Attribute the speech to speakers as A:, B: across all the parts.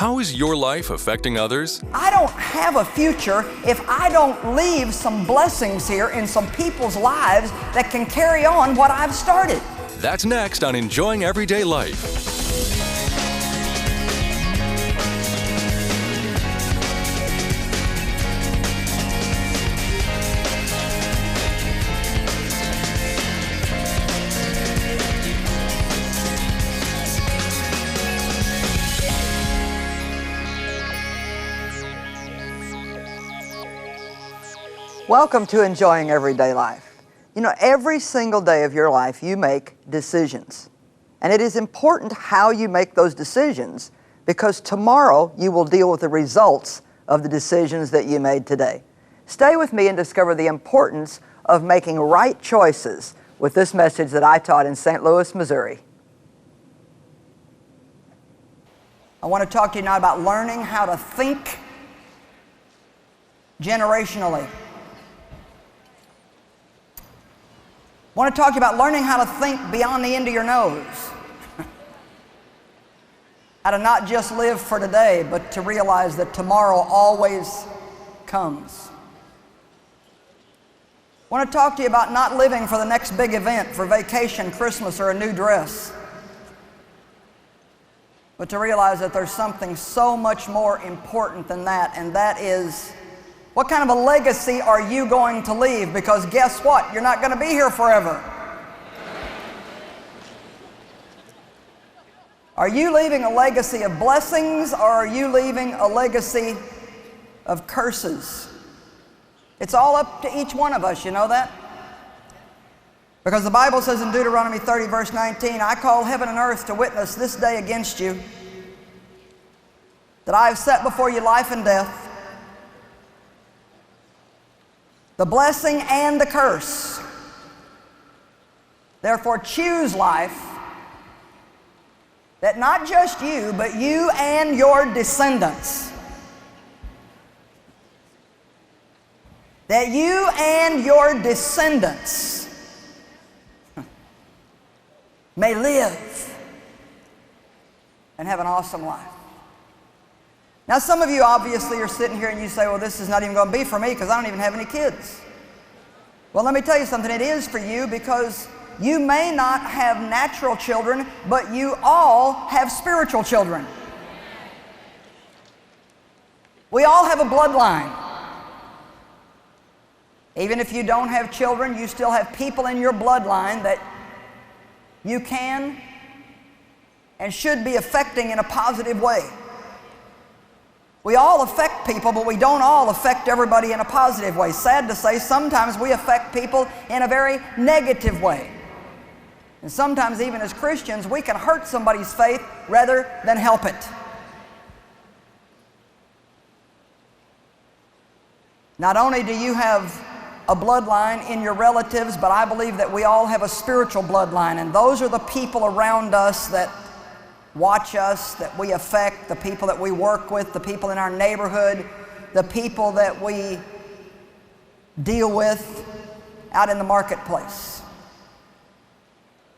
A: How is your life affecting others?
B: I don't have a future if I don't leave some blessings here in some people's lives that can carry on what I've started.
A: That's next on Enjoying Everyday Life.
B: Welcome to Enjoying Everyday Life. You know, every single day of your life you make decisions. And it is important how you make those decisions because tomorrow you will deal with the results of the decisions that you made today. Stay with me and discover the importance of making right choices with this message that I taught in St. Louis, Missouri. I want to talk to you now about learning how to think generationally. I want to talk to you about learning how to think beyond the end of your nose. How to not just live for today, but to realize that tomorrow always comes. I want to talk to you about not living for the next big event, for vacation, Christmas, or a new dress, but to realize that there's something so much more important than that, and that is, what kind of a legacy are you going to leave? Because guess what? You're not going to be here forever. Are you leaving a legacy of blessings, or are you leaving a legacy of curses? It's all up to each one of us, you know that? Because the Bible says in Deuteronomy 30, verse 19, I call heaven and earth to witness this day against you, that I have set before you life and death, the blessing and the curse. Therefore choose life, that not just you, but you and your descendants, that you and your descendants may live and have an awesome life. Now, some of you obviously are sitting here and you say, well, this is not even going to be for me because I don't even have any kids. Well, let me tell you something. It is for you because you may not have natural children, but you all have spiritual children. We all have a bloodline. Even if you don't have children, you still have people in your bloodline that you can and should be affecting in a positive way. We all affect people, but we don't all affect everybody in a positive way. Sad to say, sometimes we affect people in a very negative way. And sometimes even as Christians, we can hurt somebody's faith rather than help it. Not only do you have a bloodline in your relatives, but I believe that we all have a spiritual bloodline, and those are the people around us that watch us, that we affect, the people that we work with, the people in our neighborhood, the people that we deal with out in the marketplace.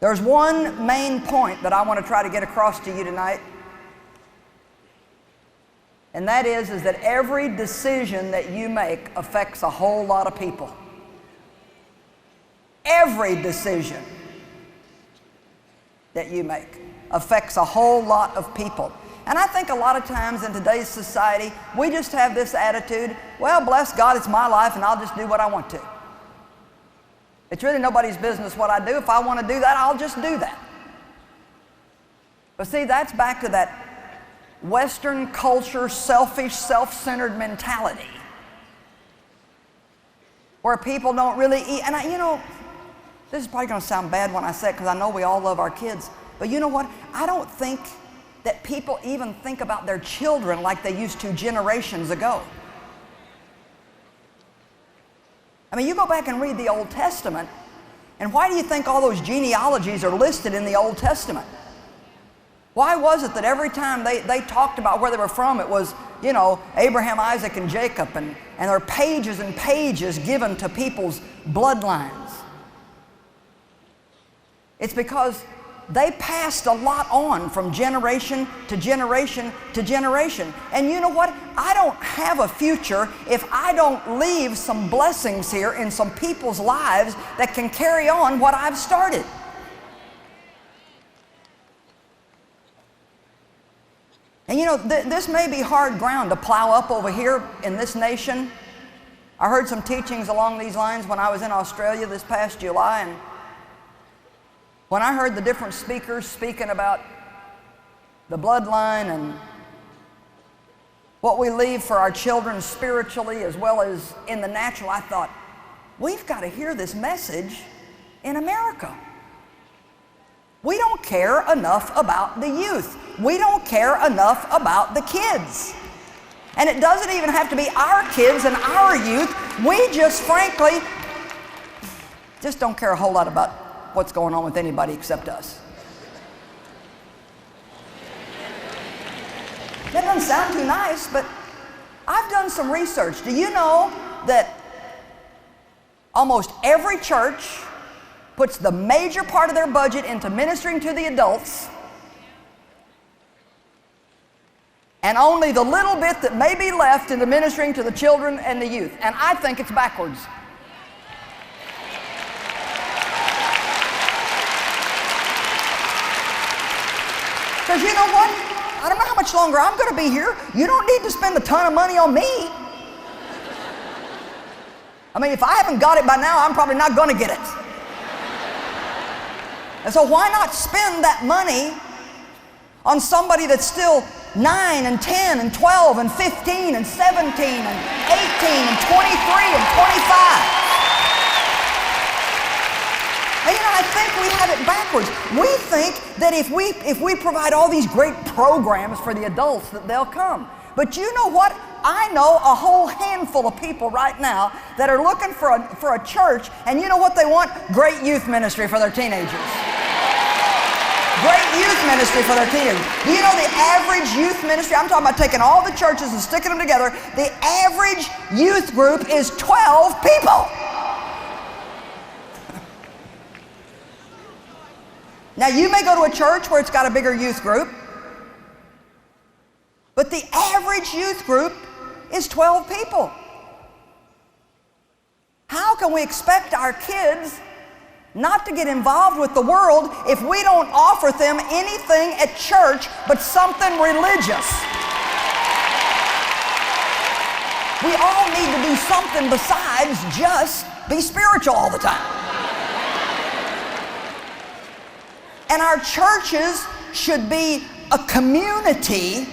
B: There's one main point that I want to try to get across to you tonight, and that is that every decision that you make affects a whole lot of people. Every decision that you make affects a whole lot of people. And I think a lot of times in today's society, we just have this attitude, well, bless God, it's my life and I'll just do what I want to. It's really nobody's business what I do. If I want to do that, I'll just do that. But see, that's back to that Western culture, selfish, self-centered mentality where people don't really eat. And you know, this is probably going to sound bad when I say it because I know we all love our kids. But you know what? I don't think that people even think about their children like they used to generations ago. I mean, you go back and read the Old Testament, and why do you think all those genealogies are listed in the Old Testament? Why was it that every time they talked about where they were from, it was, you know, Abraham, Isaac, and Jacob, and there are pages and pages given to people's bloodlines? It's because they passed a lot on from generation to generation to generation. And you know what? I don't have a future if I don't leave some blessings here in some people's lives that can carry on what I've started. And you know, this may be hard ground to plow up over here in this nation. I heard some teachings along these lines when I was in Australia this past July, and when I heard the different speakers speaking about the bloodline and what we leave for our children spiritually as well as in the natural, I thought, we've got to hear this message in America. We don't care enough about the youth. We don't care enough about the kids. And it doesn't even have to be our kids and our youth. We just frankly just don't care a whole lot about what's going on with anybody except us. That doesn't sound too nice, but I've done some research. Do you know that almost every church puts the major part of their budget into ministering to the adults, and only the little bit that may be left into ministering to the children and the youth? And I think it's backwards. Because you know what? I don't know how much longer I'm going to be here. You don't need to spend a ton of money on me. I mean, if I haven't got it by now, I'm probably not going to get it. And so why not spend that money on somebody that's still 9 and 10 and 12 and 15 and 17 and 18 and 23 and 25? And you know, I think we have it backwards. We think that if we provide all these great programs for the adults, that they'll come. But you know what? I know a whole handful of people right now that are looking for a church, and you know what they want? Great youth ministry for their teenagers. Great youth ministry for their teenagers. Do you know the average youth ministry? I'm talking about taking all the churches and sticking them together. The average youth group is 12 people. Now, you may go to a church where it's got a bigger youth group, but the average youth group is 12 people. How can we expect our kids not to get involved with the world if we don't offer them anything at church but something religious? We all need to do something besides just be spiritual all the time. And our churches should be a community.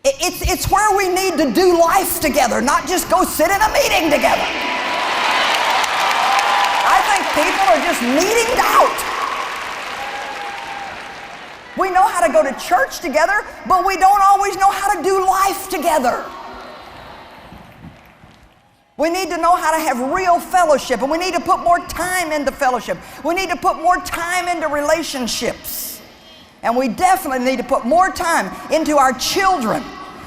B: It's where we need to do life together, not just go sit in a meeting together. I think people are just meeting out. We know how to go to church together, but we don't always know how to do life together. We need to know how to have real fellowship, and we need to put more time into fellowship. We need to put more time into relationships. And we definitely need to put more time into our children.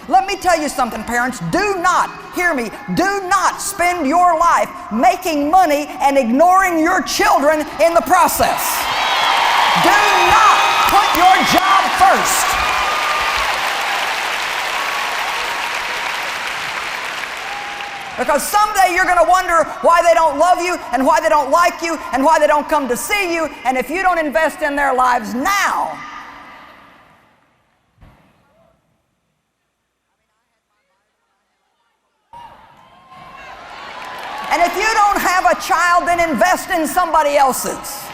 B: Let me tell you something, parents. Do not, hear me, do not spend your life making money and ignoring your children in the process. Do not put your job first. Because someday you're going to wonder why they don't love you and why they don't like you and why they don't come to see you. And if you don't invest in their lives now, and if you don't have a child, then invest in somebody else's.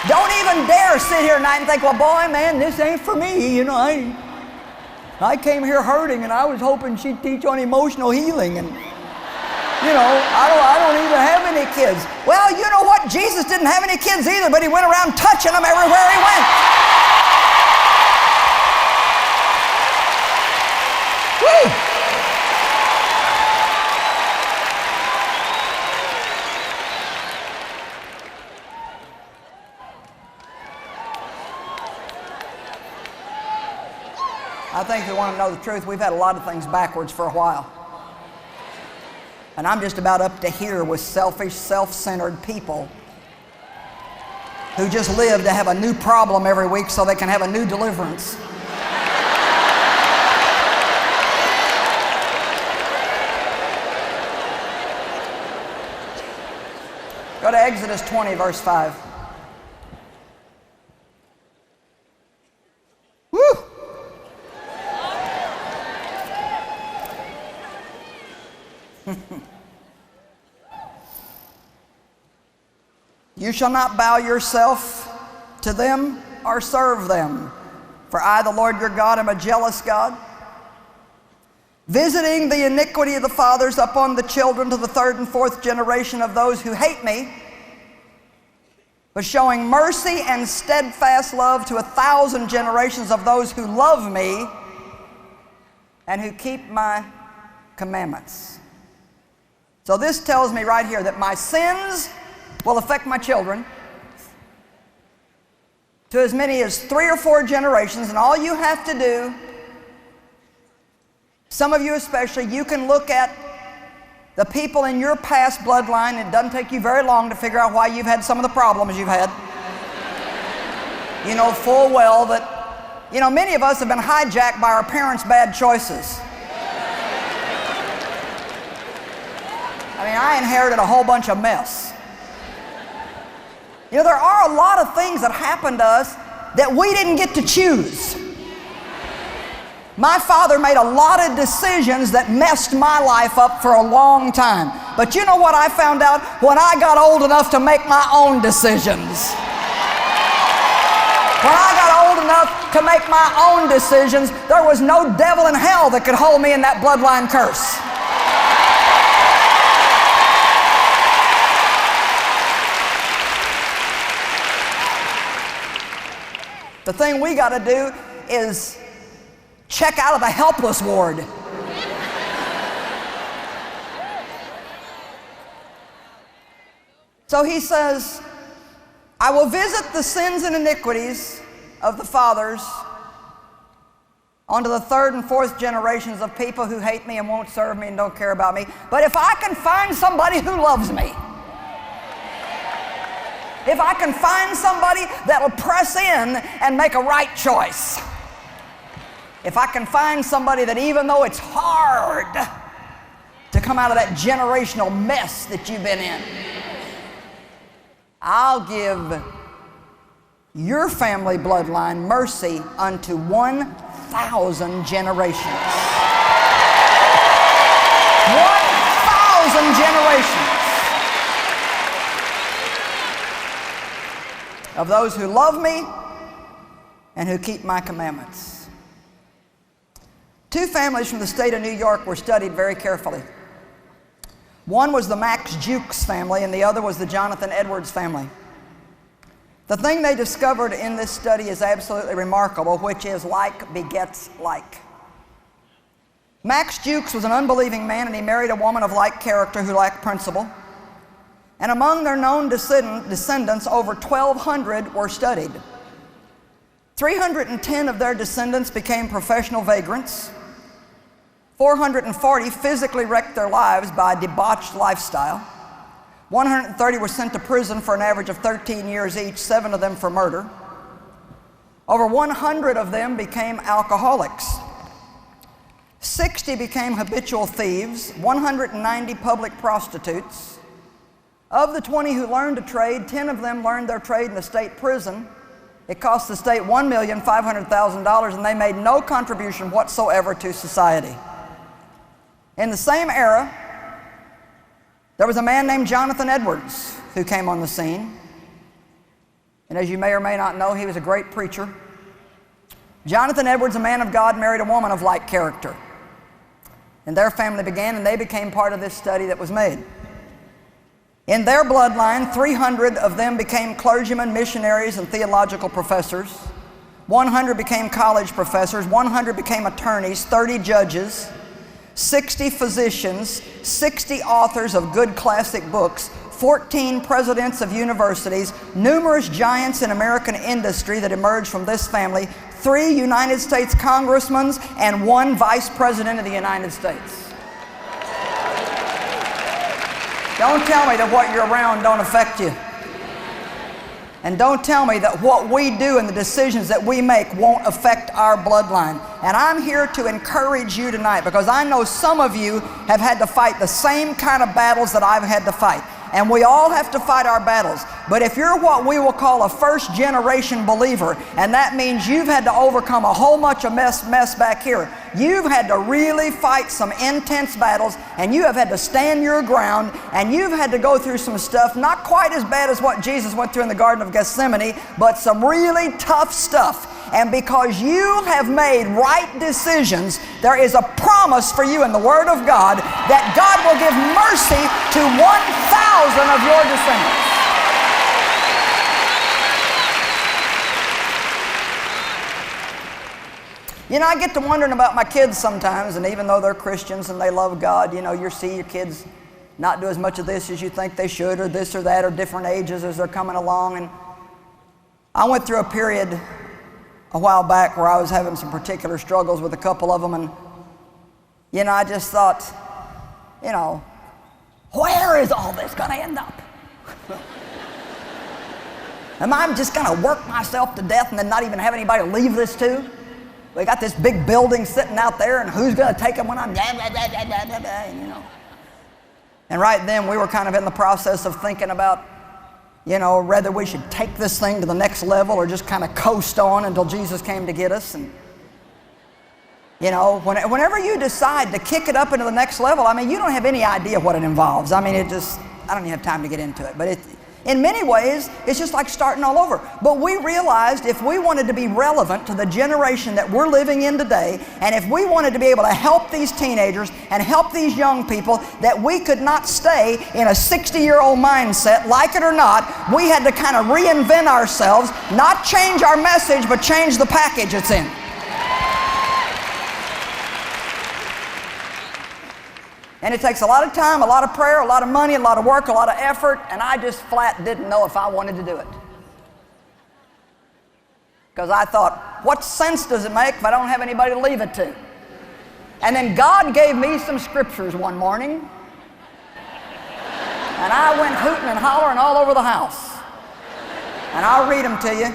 B: Don't even dare sit here tonight and think, well, boy, man, this ain't for me. You know, I came here hurting, and I was hoping she'd teach on emotional healing, and you know, I don't even have any kids. Well, you know what? Jesus didn't have any kids either, but he went around touching them everywhere he went. Woo! I think if you want to know the truth, we've had a lot of things backwards for a while. And I'm just about up to here with selfish, self-centered people who just live to have a new problem every week so they can have a new deliverance. Go to Exodus 20, verse 5. Woo! You shall not bow yourself to them or serve them, for I, the Lord your God, am a jealous God, visiting the iniquity of the fathers upon the children to the third and fourth generation of those who hate me, but showing mercy and steadfast love to 1,000 generations of those who love me and who keep my commandments. So this tells me right here that my sins will affect my children to as many as 3 or 4 generations, and all you have to do, some of you especially, you can look at the people in your past bloodline. It doesn't take you very long to figure out why you've had some of the problems you've had. You know full well that, many of us have been hijacked by our parents' bad choices. I inherited a whole bunch of mess. There are a lot of things that happen to us that we didn't get to choose. My father made a lot of decisions that messed my life up for a long time. But you know what I found out when I got old enough to make my own decisions? When I got old enough to make my own decisions, there was no devil in hell that could hold me in that bloodline curse. The thing we got to do is check out of the helpless ward. So he says, I will visit the sins and iniquities of the fathers onto the third and fourth generations of people who hate me and won't serve me and don't care about me. But if I can find somebody who loves me, if I can find somebody that'll press in and make a right choice, if I can find somebody that even though it's hard to come out of that generational mess that you've been in, I'll give your family bloodline mercy unto 1,000 generations. 1,000 generations of those who love me and who keep my commandments. 2 families from the state of New York were studied very carefully. One was the Max Jukes family and the other was the Jonathan Edwards family. The thing they discovered in this study is absolutely remarkable, which is like begets like. Max Jukes was an unbelieving man and he married a woman of like character who lacked principle. And among their known descendants, over 1,200 were studied. 310 of their descendants became professional vagrants. 440 physically wrecked their lives by a debauched lifestyle. 130 were sent to prison for an average of 13 years each, 7 of them for murder. Over 100 of them became alcoholics. 60 became habitual thieves, 190 public prostitutes. Of the 20 who learned a trade, 10 of them learned their trade in a state prison. It cost the state $1,500,000 and they made no contribution whatsoever to society. In the same era, there was a man named Jonathan Edwards who came on the scene. And as you may or may not know, he was a great preacher. Jonathan Edwards, a man of God, married a woman of like character. And their family began and they became part of this study that was made. In their bloodline, 300 of them became clergymen, missionaries, and theological professors. 100 became college professors. 100 became attorneys, 30 judges, 60 physicians, 60 authors of good classic books, 14 presidents of universities, numerous giants in American industry that emerged from this family, 3 United States congressmen, and 1 vice president of the United States. Don't tell me that what you're around don't affect you. And don't tell me that what we do and the decisions that we make won't affect our bloodline. And I'm here to encourage you tonight, because I know some of you have had to fight the same kind of battles that I've had to fight. And we all have to fight our battles. But if you're what we will call a first-generation believer, and that means you've had to overcome a whole bunch of mess back here, you've had to really fight some intense battles, and you have had to stand your ground, and you've had to go through some stuff, not quite as bad as what Jesus went through in the Garden of Gethsemane, but some really tough stuff. And because you have made right decisions, there is a promise for you in the Word of God that God will give mercy to 1,000 of your descendants. You know, I get to wondering about my kids sometimes, and even though they're Christians and they love God, you know, you see your kids not do as much of this as you think they should, or this or that, or different ages as they're coming along. And I went through a period a while back where I was having some particular struggles with a couple of them, and you know, I just thought, you know, where is all this going to end up? Am I just going to work myself to death and then not even have anybody to leave this to? We got this big building sitting out there, and who's going to take them when I'm dead? You know. And right then we were kind of in the process of thinking about, you know, whether we should take this thing to the next level or just kind of coast on until Jesus came to get us. And, you know, whenever you decide to kick it up into the next level, I mean, you don't have any idea what it involves. I mean, I don't even have time to get into it. But in many ways, it's just like starting all over. But we realized if we wanted to be relevant to the generation that we're living in today, and if we wanted to be able to help these teenagers and help these young people, that we could not stay in a 60-year-old mindset, like it or not. We had to kind of reinvent ourselves, not change our message, but change the package it's in. And it takes a lot of time, a lot of prayer, a lot of money, a lot of work, a lot of effort, and I just flat didn't know if I wanted to do it. Because I thought, what sense does it make if I don't have anybody to leave it to? And then God gave me some scriptures one morning, and I went hooting and hollering all over the house. And I'll read them to you.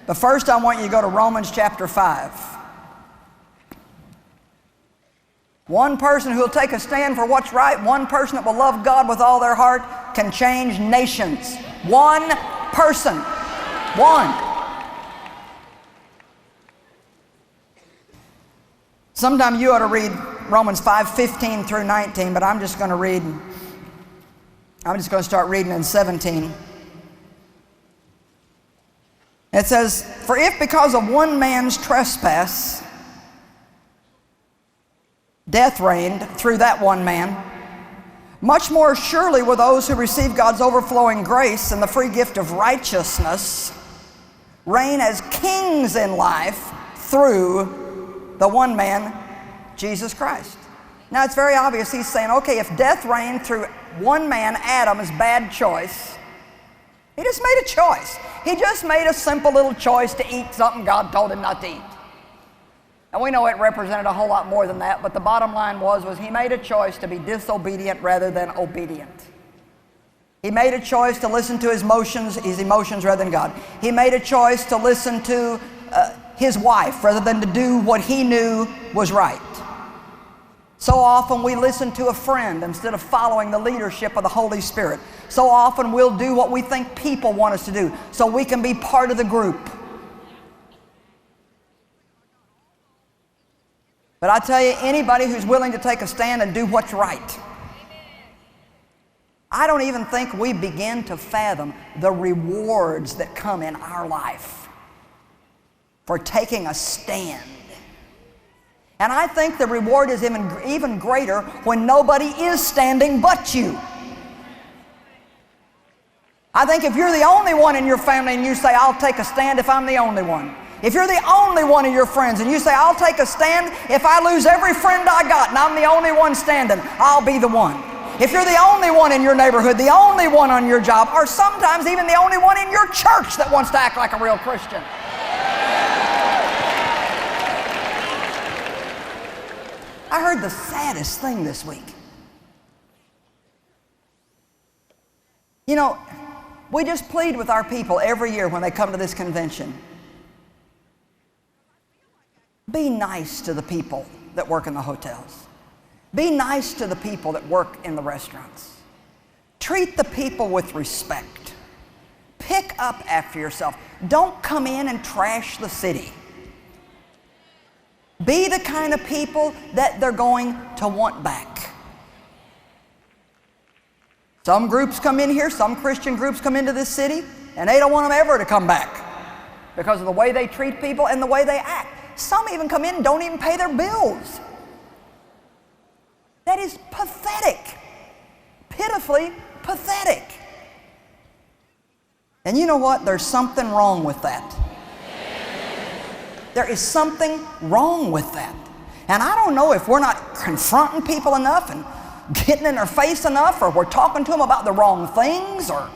B: But first I want you to go to Romans chapter 5. One person who will take a stand for what's right, one person that will love God with all their heart, can change nations. One person. One. Sometime you ought to read Romans 5:15 through 19, but I'm just going to start reading in 17. It says, "For if because of one man's trespass death reigned through that one man, much more surely will those who receive God's overflowing grace and the free gift of righteousness reign as kings in life through the one man, Jesus Christ." Now it's very obvious he's saying, okay, if death reigned through one man, Adam's bad choice, he just made a choice. He just made a simple little choice to eat something God told him not to eat. And we know it represented a whole lot more than that, but the bottom line was he made a choice to be disobedient rather than obedient. He made a choice to listen to his emotions rather than God. He made a choice to listen to his wife rather than to do what he knew was right. So often we listen to a friend instead of following the leadership of the Holy Spirit. So often we'll do what we think people want us to do so we can be part of the group. But I tell you, anybody who's willing to take a stand and do what's right, I don't even think we begin to fathom the rewards that come in our life for taking a stand. And I think the reward is even greater when nobody is standing but you. I think if you're the only one in your family and you say, I'll take a stand if I'm the only one. If you're the only one of your friends and you say, I'll take a stand if I lose every friend I got and I'm the only one standing, I'll be the one. If you're the only one in your neighborhood, the only one on your job, or sometimes even the only one in your church that wants to act like a real Christian. I heard the saddest thing this week. You know, We just plead with our people every year when they come to this convention. Be nice to the people that work in the hotels. Be nice to the people that work in the restaurants. Treat the people with respect. Pick up after yourself. Don't come in and trash the city. Be the kind of people that they're going to want back. Some groups come in here, some Christian groups come into this city, and they don't want them ever to come back because of the way they treat people and the way they act. Some even come in and don't even pay their bills. That is pathetic. Pitifully pathetic. And you know what? There's something wrong with that. There is something wrong with that. And I don't know if we're not confronting people enough and getting in their face enough, or we're talking to them about the wrong things, or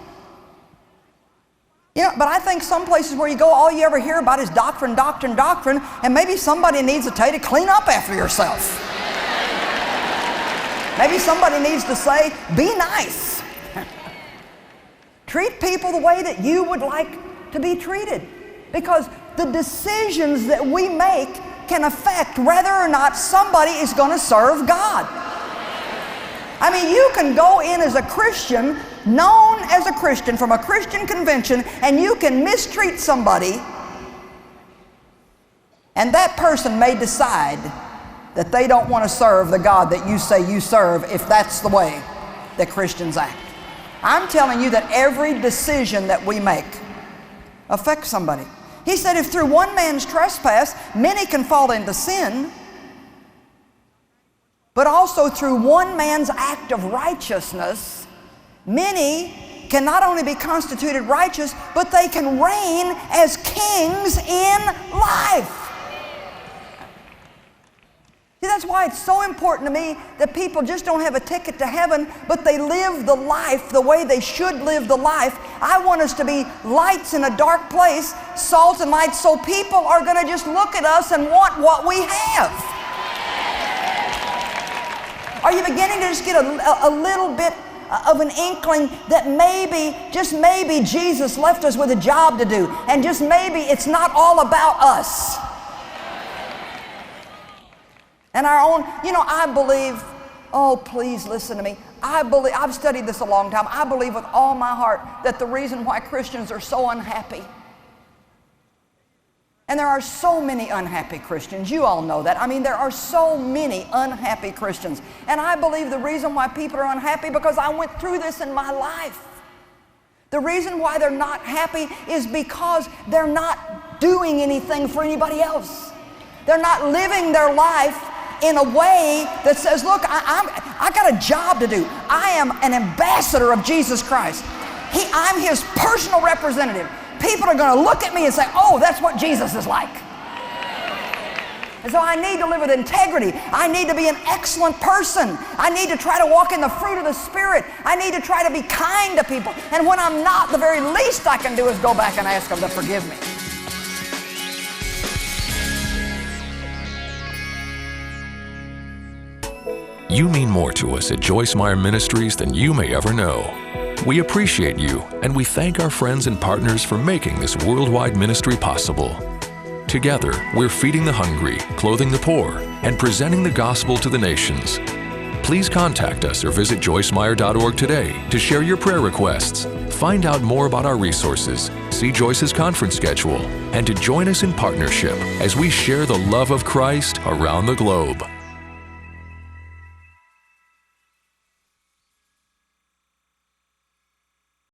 B: but I think some places where you go, all you ever hear about is doctrine, doctrine, doctrine, and maybe somebody needs to tell you to clean up after yourself. Maybe somebody needs to say, be nice. Treat people the way that you would like to be treated. Because the decisions that we make can affect whether or not somebody is going to serve God. I mean, you can go in as a Christian, known as a Christian, from a Christian convention, and you can mistreat somebody, and that person may decide that they don't want to serve the God that you say you serve if that's the way that Christians act. I'm telling you that every decision that we make affects somebody. He said, if through one man's trespass many can fall into sin, but also through one man's act of righteousness, many can not only be constituted righteous, but they can reign as kings in life. See, that's why it's so important to me that people just don't have a ticket to heaven, but they live the life the way they should live the life. I want us to be lights in a dark place, salt and light, so people are going to just look at us and want what we have. Are you beginning to just get a little bit of an inkling that maybe, just maybe, Jesus left us with a job to do, and just maybe it's not all about us? And our own, I believe, oh, please listen to me. I've studied this a long time. I believe with all my heart that the reason why Christians are so unhappy, and there are so many unhappy Christians, you all know that. I mean, there are so many unhappy Christians. And I believe the reason why people are unhappy, because I went through this in my life. The reason why they're not happy is because they're not doing anything for anybody else. They're not living their life in a way that says, look, I got a job to do. I am an ambassador of Jesus Christ. I'm His personal representative. People are going to look at me and say, oh, that's what Jesus is like. And so I need to live with integrity. I need to be an excellent person. I need to try to walk in the fruit of the Spirit. I need to try to be kind to people. And when I'm not, the very least I can do is go back and ask them to forgive me.
A: You mean more to us at Joyce Meyer Ministries than you may ever know. We appreciate you, and we thank our friends and partners for making this worldwide ministry possible. Together, we're feeding the hungry, clothing the poor, and presenting the gospel to the nations. Please contact us or visit joycemeyer.org today to share your prayer requests, find out more about our resources, see Joyce's conference schedule, and to join us in partnership as we share the love of Christ around the globe.